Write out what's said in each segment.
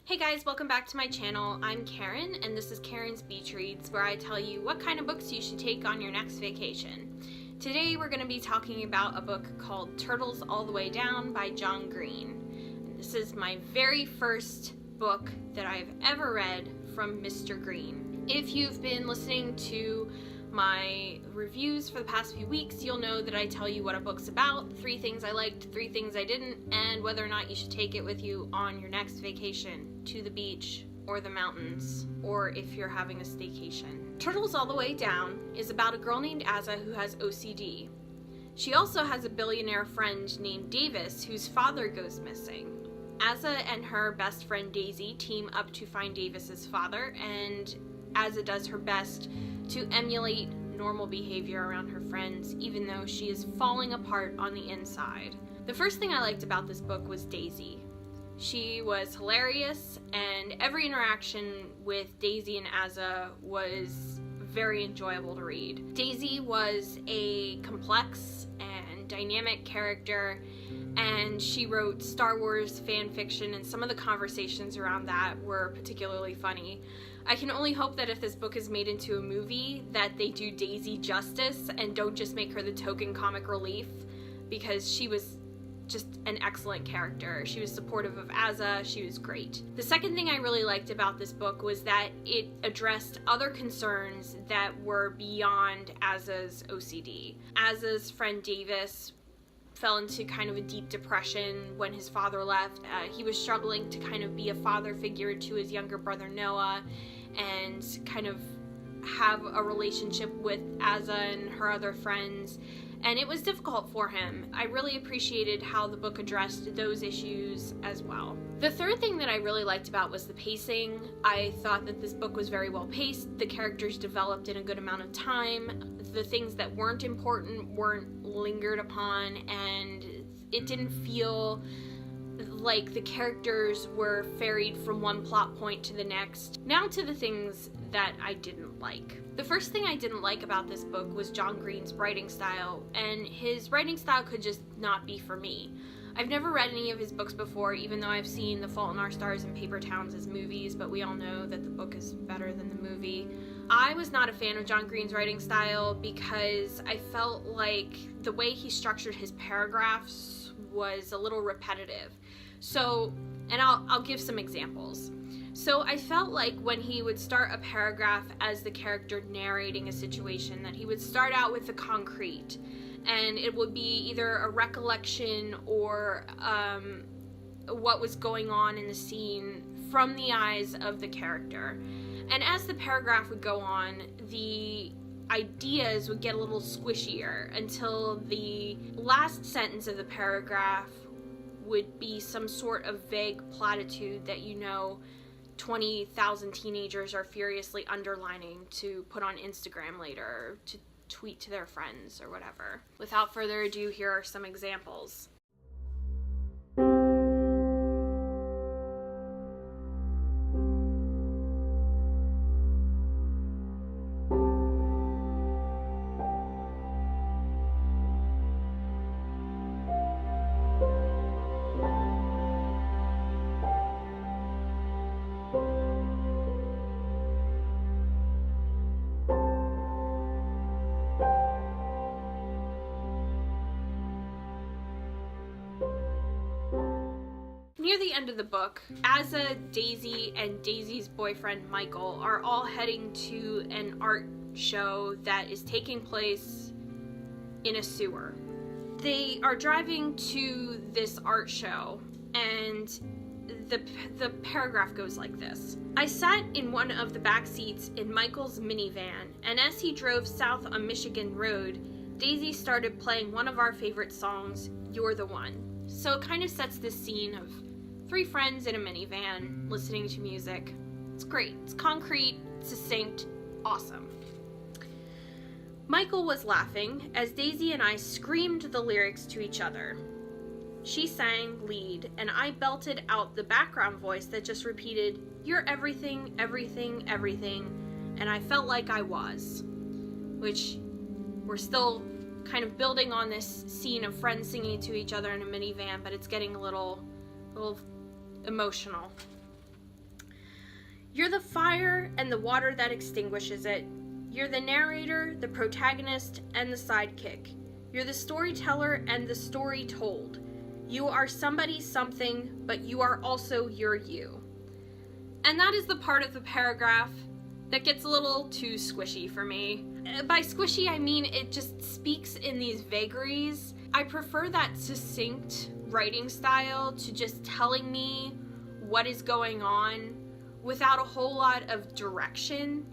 Hey guys, welcome back to my channel. I'm Karen, and this is Karen's Beach Reads, where I tell you what kind of books you should take on your next vacation. Today we're going to be talking about a book called Turtles All the Way Down by John Green. And this is my very first book that I've ever read from Mr. Green. If you've been listening to my reviews for the past few weeks, you'll know that I tell you what a book's about, 3 things I liked, 3 things I didn't, and whether or not you should take it with you on your next vacation to the beach or the mountains, or if you're having a staycation. Turtles All the Way Down is about a girl named Azza who has OCD. She also has a billionaire friend named Davis whose father goes missing. Azza and her best friend Daisy team up to find Davis's father, and Azza does her best to emulate normal behavior around her friends, even though she is falling apart on the inside. The first thing I liked about this book was Daisy. She was hilarious, and every interaction with Daisy and Azza was very enjoyable to read. Daisy was a complex and dynamic character, and she wrote Star Wars fan fiction, and some of the conversations around that were particularly funny. I can only hope that if this book is made into a movie, that they do Daisy justice and don't just make her the token comic relief, because she was just an excellent character. She was supportive of Azza. She was great. The second thing I really liked about this book was that it addressed other concerns that were beyond Azza's OCD. Azza's friend Davis fell into kind of a deep depression when his father left. He was struggling to kind of be a father figure to his younger brother Noah and kind of have a relationship with Azza and her other friends, and it was difficult for him. I really appreciated how the book addressed those issues as well. The third thing that I really liked about was the pacing. I thought that this book was very well paced. The characters developed in a good amount of time. The things that weren't important weren't lingered upon, and it didn't feel like the characters were ferried from one plot point to the next. Now to the things that I didn't like. The first thing I didn't like about this book was John Green's writing style, and his writing style could just not be for me. I've never read any of his books before, even though I've seen The Fault in Our Stars and Paper Towns as movies, but we all know that the book is better than the movie. I was not a fan of John Green's writing style because I felt like the way he structured his paragraphs was a little repetitive. So, and I'll give some examples. So I felt like when he would start a paragraph as the character narrating a situation, that he would start out with the concrete, and it would be either a recollection or what was going on in the scene from the eyes of the character. And as the paragraph would go on, the ideas would get a little squishier until the last sentence of the paragraph would be some sort of vague platitude that 20,000 teenagers are furiously underlining to put on Instagram later, or to tweet to their friends or whatever. Without further ado, here are some examples. Near the end of the book, Azza, Daisy, and Daisy's boyfriend Michael are all heading to an art show that is taking place in a sewer. They are driving to this art show, and the paragraph goes like this. I sat in one of the back seats in Michael's minivan, and as he drove south on Michigan Road, Daisy started playing one of our favorite songs, You're the One. So it kind of sets this scene of 3 friends in a minivan listening to music. It's great. It's concrete, succinct, awesome. Michael was laughing as Daisy and I screamed the lyrics to each other. She sang lead, and I belted out the background voice that just repeated, "You're everything, everything, everything," and I felt like I was. Which, we're still kind of building on this scene of friends singing to each other in a minivan, but it's getting a little emotional. You're the fire and the water that extinguishes it. You're the narrator, the protagonist, and the sidekick. You're the storyteller and the story told. You are somebody something, but you are also your you. And that is the part of the paragraph that gets a little too squishy for me. By squishy, I mean it just speaks in these vagaries. I prefer that succinct writing style to just telling me what is going on without a whole lot of direction.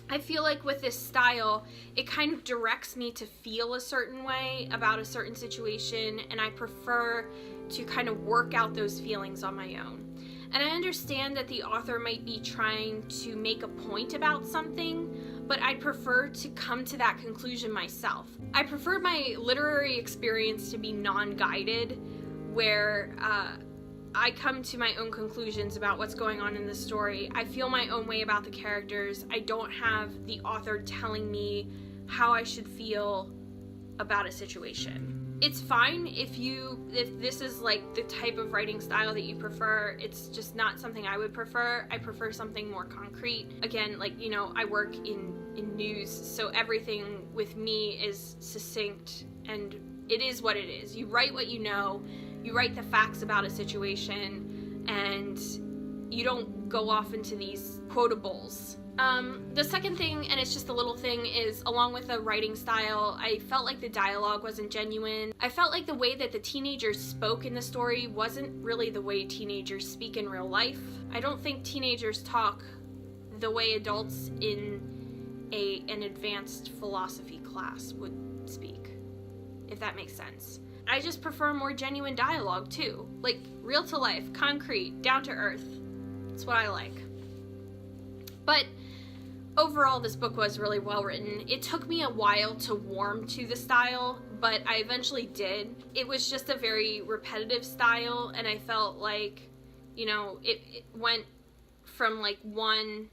I feel like with this style, it kind of directs me to feel a certain way about a certain situation, and I prefer to kind of work out those feelings on my own. And I understand that the author might be trying to make a point about something, but I prefer to come to that conclusion myself. I prefer my literary experience to be non-guided, where I come to my own conclusions about what's going on in the story. I feel my own way about the characters. I don't have the author telling me how I should feel about a situation. It's fine if this is like the type of writing style that you prefer. It's just not something I would prefer. I prefer something more concrete. Again, like, you know, I work in news, so everything with me is succinct, and it is what it is. You write what you know. You write the facts about a situation, and you don't go off into these quotables. The second thing, and it's just a little thing, is along with the writing style, I felt like the dialogue wasn't genuine. I felt like the way that the teenagers spoke in the story wasn't really the way teenagers speak in real life. I don't think teenagers talk the way adults in an advanced philosophy class would speak, if that makes sense. I just prefer more genuine dialogue too, like real to life, concrete, down to earth. That's what I like. But overall, this book was really well written. It took me a while to warm to the style, but I eventually did. It was just a very repetitive style, and I felt like, you know, it went from like one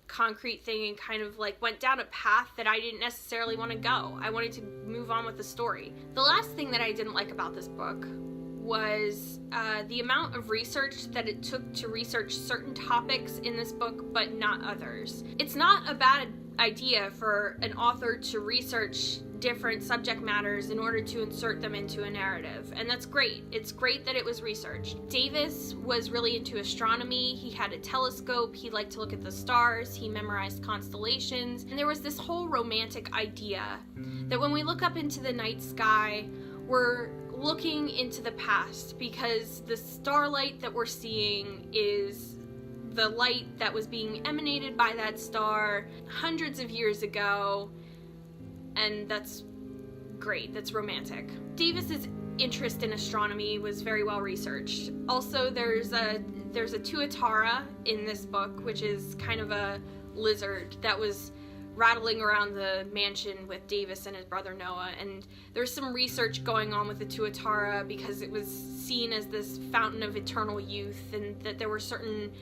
concrete thing and kind of like went down a path that I didn't necessarily want to go. I wanted to move on with the story. The last thing that I didn't like about this book was the amount of research that it took to research certain topics in this book, but not others. It's not a bad idea for an author to research different subject matters in order to insert them into a narrative, and that's great. It's great that it was researched. Davis was really into astronomy. He had a telescope. He liked to look at the stars. He memorized constellations, and there was this whole romantic idea that when we look up into the night sky, we're looking into the past, because the starlight that we're seeing is the light that was being emanated by that star hundreds of years ago, and that's great. That's romantic. Davis's interest in astronomy was very well researched. Also, there's a tuatara in this book, which is kind of a lizard that was rattling around the mansion with Davis and his brother Noah, and there's some research going on with the tuatara because it was seen as this fountain of eternal youth, and that there were certain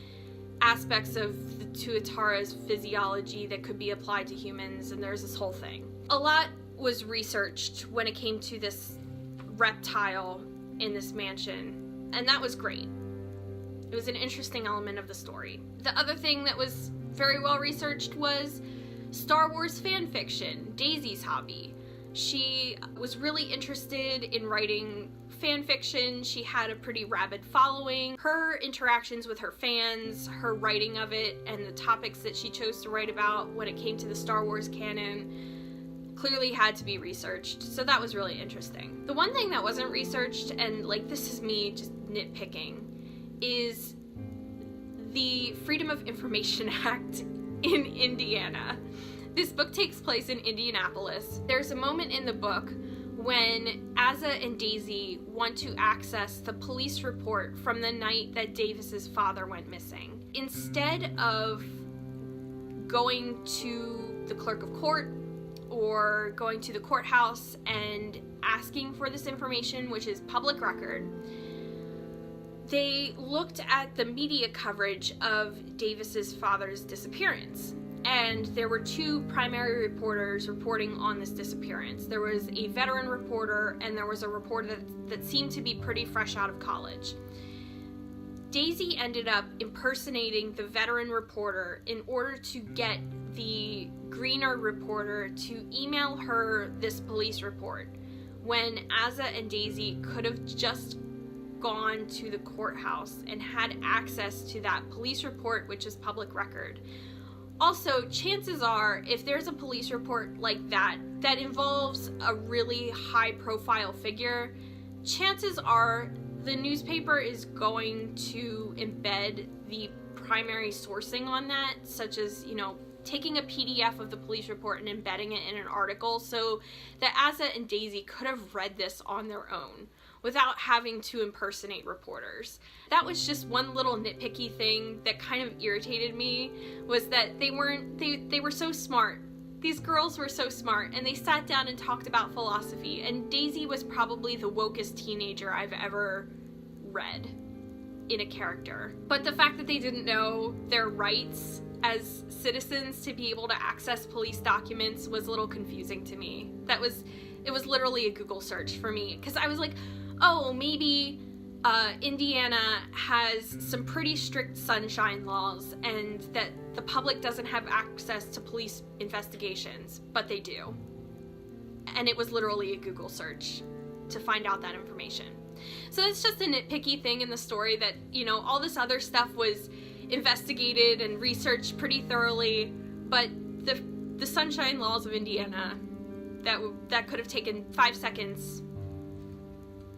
aspects of the tuatara's physiology that could be applied to humans, and there's this whole thing. A lot was researched when it came to this reptile in this mansion, and that was great. It was an interesting element of the story. The other thing that was very well researched was Star Wars fan fiction, Daisy's hobby. She was really interested in writing fan fiction. She had a pretty rabid following. Her interactions with her fans, her writing of it, and the topics that she chose to write about when it came to the Star Wars canon clearly had to be researched, so that was really interesting. The one thing that wasn't researched, and like this is me just nitpicking, is the Freedom of Information Act in Indiana. This book takes place in Indianapolis. There's a moment in the book when Asa and Daisy want to access the police report from the night that Davis's father went missing. Instead of going to the clerk of court or going to the courthouse and asking for this information, which is public record, they looked at the media coverage of Davis's father's disappearance. And there were two primary reporters reporting on this disappearance. There was a veteran reporter, and there was a reporter that seemed to be pretty fresh out of college. Daisy ended up impersonating the veteran reporter in order to get the greener reporter to email her this police report, when Asa and Daisy could have just gone to the courthouse and had access to that police report, which is public record. Also, chances are, if there's a police report like that that involves a really high-profile figure, chances are the newspaper is going to embed the primary sourcing on that, such as, you know, taking a PDF of the police report and embedding it in an article so that Asa and Daisy could have read this on their own without having to impersonate reporters. That was just one little nitpicky thing that kind of irritated me, was that they were so smart. These girls were so smart, and they sat down and talked about philosophy, and Daisy was probably the wokest teenager I've ever read in a character. But the fact that they didn't know their rights as citizens to be able to access police documents was a little confusing to me. It was literally a Google search for me, because I was like, oh, maybe Indiana has some pretty strict sunshine laws and that the public doesn't have access to police investigations, but they do. And it was literally a Google search to find out that information. So it's just a nitpicky thing in the story that, you know, all this other stuff was investigated and researched pretty thoroughly, but the sunshine laws of Indiana that could have taken 5 seconds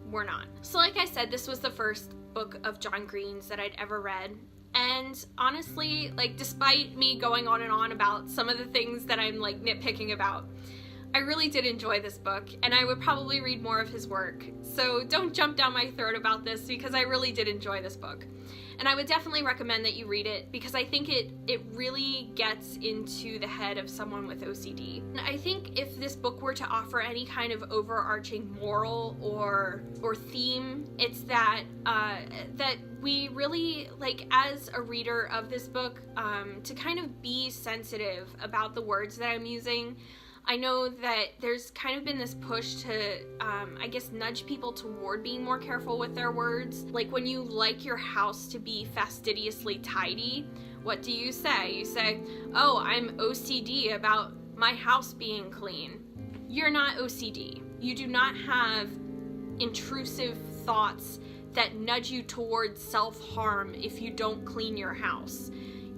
were not. So like I said, this was the first book of John Green's that I'd ever read, and honestly, like, despite me going on and on about some of the things that I'm like nitpicking about, I really did enjoy this book, and I would probably read more of his work. So don't jump down my throat about this, because I really did enjoy this book. And I would definitely recommend that you read it, because I think it really gets into the head of someone with OCD. And I think if this book were to offer any kind of overarching moral or theme, it's that that we really, like, as a reader of this book, to kind of be sensitive about the words that I'm using. I know that there's kind of been this push to, I guess, nudge people toward being more careful with their words. Like, when you like your house to be fastidiously tidy, what do you say? You say, oh, I'm OCD about my house being clean. You're not OCD. You do not have intrusive thoughts that nudge you towards self-harm if you don't clean your house.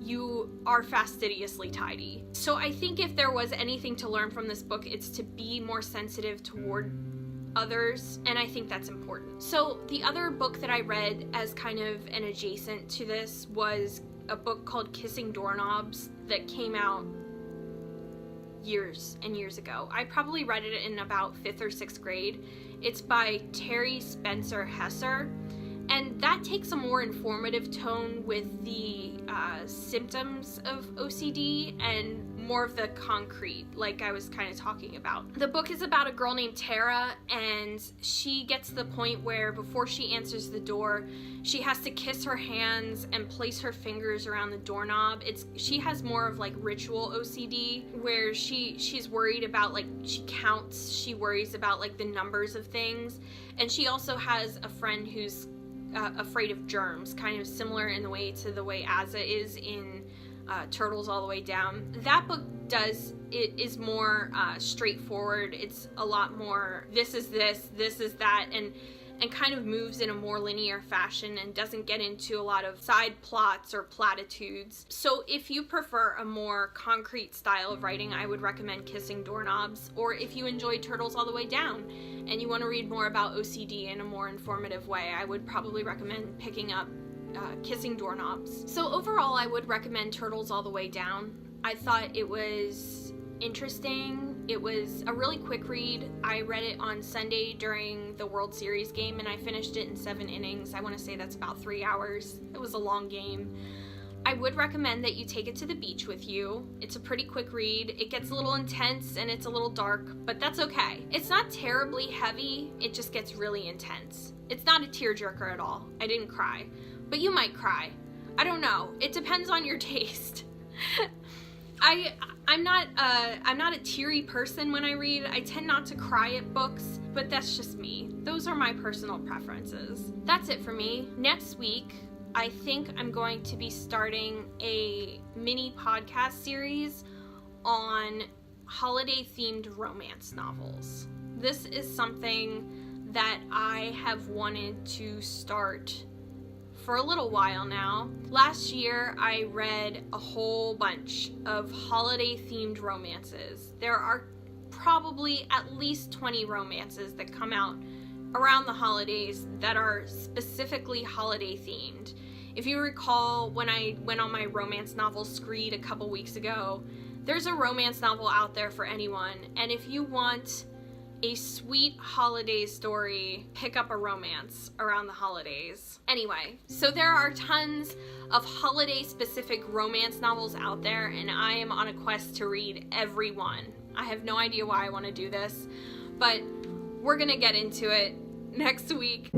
You are fastidiously tidy. So I think if there was anything to learn from this book, it's to be more sensitive toward others, and I think that's important. So the other book that I read as kind of an adjacent to this was a book called Kissing Doorknobs that came out years and years ago. I probably read it in about 5th or 6th grade. It's by Terry Spencer Hesser. And that takes a more informative tone with the symptoms of OCD and more of the concrete, like I was kind of talking about. The book is about a girl named Tara, and she gets to the point where before she answers the door, she has to kiss her hands and place her fingers around the doorknob. She has more of like ritual OCD, where she's worried about, like, she counts, she worries about like the numbers of things, and she also has a friend who's afraid of germs, kind of similar in the way to the way Asa is in Turtles All the Way Down. That book is more straightforward. It's a lot more this is this is that, and kind of moves in a more linear fashion and doesn't get into a lot of side plots or platitudes. So if you prefer a more concrete style of writing, I would recommend Kissing Doorknobs. Or if you enjoy Turtles All the Way Down and you want to read more about OCD in a more informative way, I would probably recommend picking up Kissing Doorknobs. So overall, I would recommend Turtles All the Way Down. I thought it was interesting. It was a really quick read. I read it on Sunday during the World Series game, and I finished it in 7 innings. I want to say that's about 3 hours. It was a long game. I would recommend that you take it to the beach with you. It's a pretty quick read. It gets a little intense and it's a little dark, but that's okay. It's not terribly heavy, it just gets really intense. It's not a tearjerker at all. I didn't cry, but you might cry. I don't know. It depends on your taste. I'm not a teary person when I read. I tend not to cry at books, but that's just me. Those are my personal preferences. That's it for me. Next week, I think I'm going to be starting a mini podcast series on holiday-themed romance novels. This is something that I have wanted to start for a little while now. Last year, I read a whole bunch of holiday-themed romances. There are probably at least 20 romances that come out around the holidays that are specifically holiday-themed. If you recall, when I went on my romance novel screed a couple weeks ago, there's a romance novel out there for anyone, and if you want a sweet holiday story, pick up a romance around the holidays. Anyway, so there are tons of holiday-specific romance novels out there, and I am on a quest to read every one. I have no idea why I want to do this, but we're gonna get into it next week.